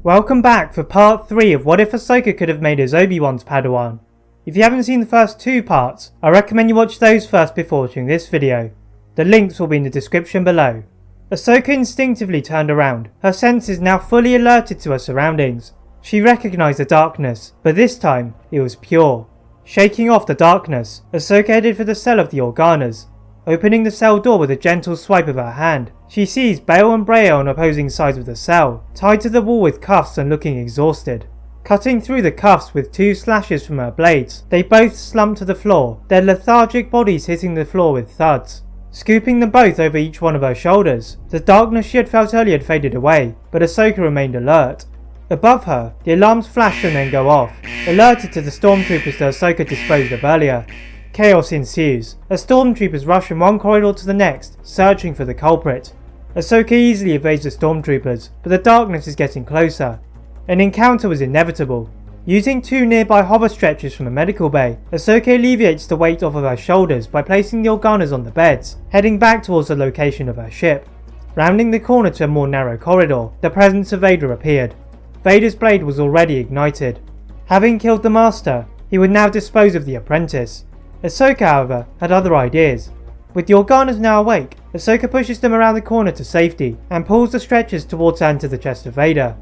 Welcome back for part 3 of What If Ahsoka Could Have Made Us Obi-Wan's Padawan. If you haven't seen the first 2 parts, I recommend you watch those first before watching this video. The links will be in the description below. Ahsoka instinctively turned around, her senses now fully alerted to her surroundings. She recognised the darkness, but this time it was pure. Shaking off the darkness, Ahsoka headed for the cell of the Organas. Opening the cell door with a gentle swipe of her hand, she sees Bail and Breya on opposing sides of the cell, tied to the wall with cuffs and looking exhausted. Cutting through the cuffs with 2 slashes from her blades, they both slumped to the floor, their lethargic bodies hitting the floor with thuds. Scooping them both over each one of her shoulders, the darkness she had felt earlier had faded away, but Ahsoka remained alert. Above her, the alarms flash and then go off, alerted to the stormtroopers that Ahsoka disposed of earlier. Chaos ensues, as stormtroopers rush from one corridor to the next, searching for the culprit. Ahsoka easily evades the stormtroopers, but the darkness is getting closer. An encounter was inevitable. Using 2 nearby hover stretchers from the medical bay, Ahsoka alleviates the weight off of her shoulders by placing the Organas on the beds, heading back towards the location of her ship. Rounding the corner to a more narrow corridor, the presence of Vader appeared. Vader's blade was already ignited. Having killed the master, he would now dispose of the apprentice. Ahsoka, however, had other ideas. With the Organas now awake, Ahsoka pushes them around the corner to safety and pulls the stretchers towards her and to the chest of Vader.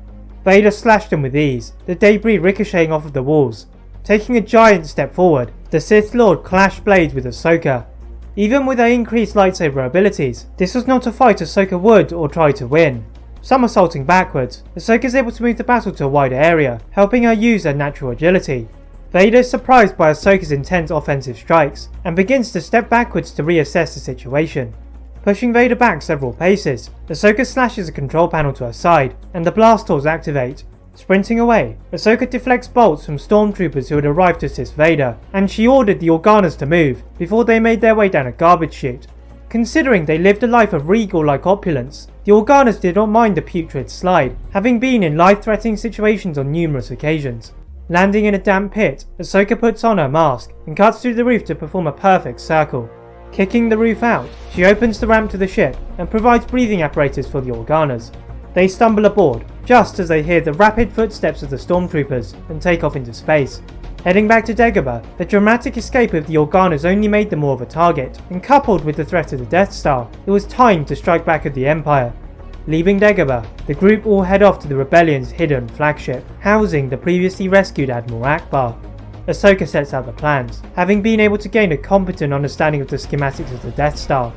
Vader slashed them with ease, the debris ricocheting off of the walls. Taking a giant step forward, the Sith Lord clashed blades with Ahsoka. Even with her increased lightsaber abilities, this was not a fight Ahsoka would or try to win. Somersaulting backwards, Ahsoka is able to move the battle to a wider area, helping her use her natural agility. Vader is surprised by Ahsoka's intense offensive strikes, and begins to step backwards to reassess the situation. Pushing Vader back several paces, Ahsoka slashes a control panel to her side, and the blast doors activate. Sprinting away, Ahsoka deflects bolts from stormtroopers who had arrived to assist Vader, and she ordered the Organas to move, before they made their way down a garbage chute. Considering they lived a life of regal-like opulence, the Organas did not mind the putrid slide, having been in life-threatening situations on numerous occasions. Landing in a damp pit, Ahsoka puts on her mask and cuts through the roof to perform a perfect circle. Kicking the roof out, she opens the ramp to the ship and provides breathing apparatus for the Organas. They stumble aboard, just as they hear the rapid footsteps of the stormtroopers and take off into space. Heading back to Dagobah, the dramatic escape of the Organas only made them more of a target, and coupled with the threat of the Death Star, it was time to strike back at the Empire. Leaving Dagobah, the group all head off to the Rebellion's hidden flagship, housing the previously rescued Admiral Akbar. Ahsoka sets out the plans, having been able to gain a competent understanding of the schematics of the Death Star.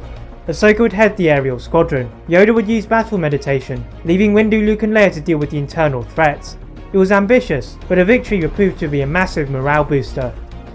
Ahsoka would head the aerial squadron, Yoda would use battle meditation, leaving Windu, Luke and Leia to deal with the internal threats. It was ambitious, but a victory would prove to be a massive morale booster.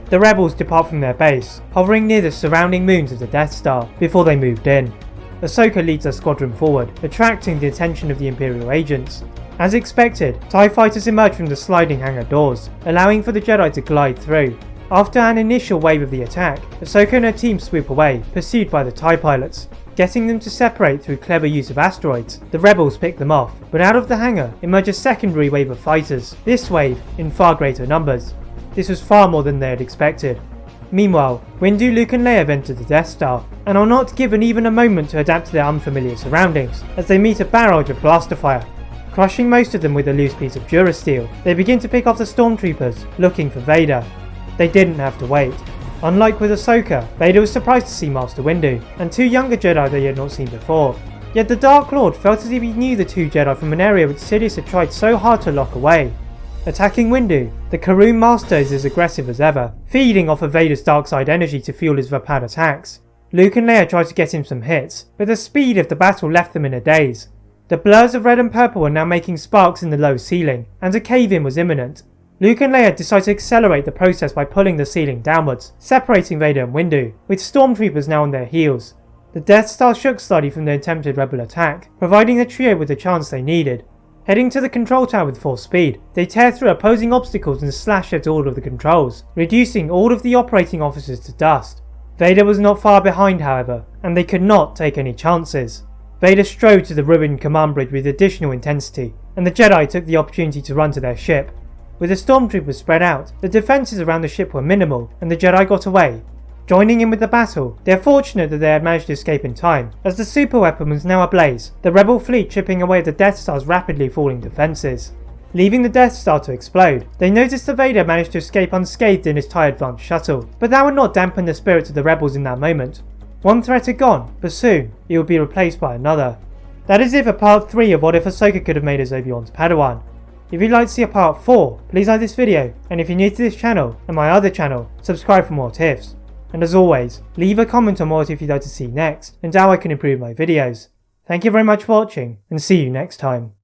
The rebels depart from their base, hovering near the surrounding moons of the Death Star, before they moved in. Ahsoka leads her squadron forward, attracting the attention of the Imperial agents. As expected, TIE fighters emerge from the sliding hangar doors, allowing for the Jedi to glide through. After an initial wave of the attack, Ahsoka and her team swoop away, pursued by the TIE pilots. Getting them to separate through clever use of asteroids, the rebels pick them off, but out of the hangar emerge a secondary wave of fighters, this wave in far greater numbers. This was far more than they had expected. Meanwhile, Windu, Luke and Leia have entered the Death Star, and are not given even a moment to adapt to their unfamiliar surroundings, as they meet a barrage of blaster fire. Crushing most of them with a loose piece of Durasteel, they begin to pick off the stormtroopers, looking for Vader. They didn't have to wait. Unlike with Ahsoka, Vader was surprised to see Master Windu, and 2 younger Jedi they had not seen before. Yet the Dark Lord felt as if he knew the 2 Jedi from an area which Sidious had tried so hard to lock away. Attacking Windu, the Karun Master is as aggressive as ever, feeding off of Vader's dark side energy to fuel his Vapad attacks. Luke and Leia try to get him some hits, but the speed of the battle left them in a daze. The blurs of red and purple were now making sparks in the low ceiling, and a cave-in was imminent. Luke and Leia decide to accelerate the process by pulling the ceiling downwards, separating Vader and Windu, with stormtroopers now on their heels. The Death Star shook slightly from the attempted rebel attack, providing the trio with the chance they needed. Heading to the control tower with full speed, they tear through opposing obstacles and slash at all of the controls, reducing all of the operating officers to dust. Vader was not far behind, however, and they could not take any chances. Vader strode to the ruined command bridge with additional intensity, and the Jedi took the opportunity to run to their ship. With the stormtroopers spread out, the defences around the ship were minimal, and the Jedi got away. Joining in with the battle, they are fortunate that they had managed to escape in time, as the super weapon was now ablaze, the rebel fleet chipping away at the Death Star's rapidly falling defences. leaving the Death Star to explode. They noticed that Vader managed to escape unscathed in his TIE Advance shuttle, but that would not dampen the spirits of the rebels in that moment. One threat had gone, but soon it would be replaced by another. That is it for part 3 of What If Ahsoka Could Have Made as Obi-Wan's Padawan. If you'd like to see a part 4, please like this video, and if you're new to this channel and my other channel, subscribe for more tips. And as always, leave a comment on what if you'd like to see next, and how I can improve my videos. Thank you very much for watching, and see you next time.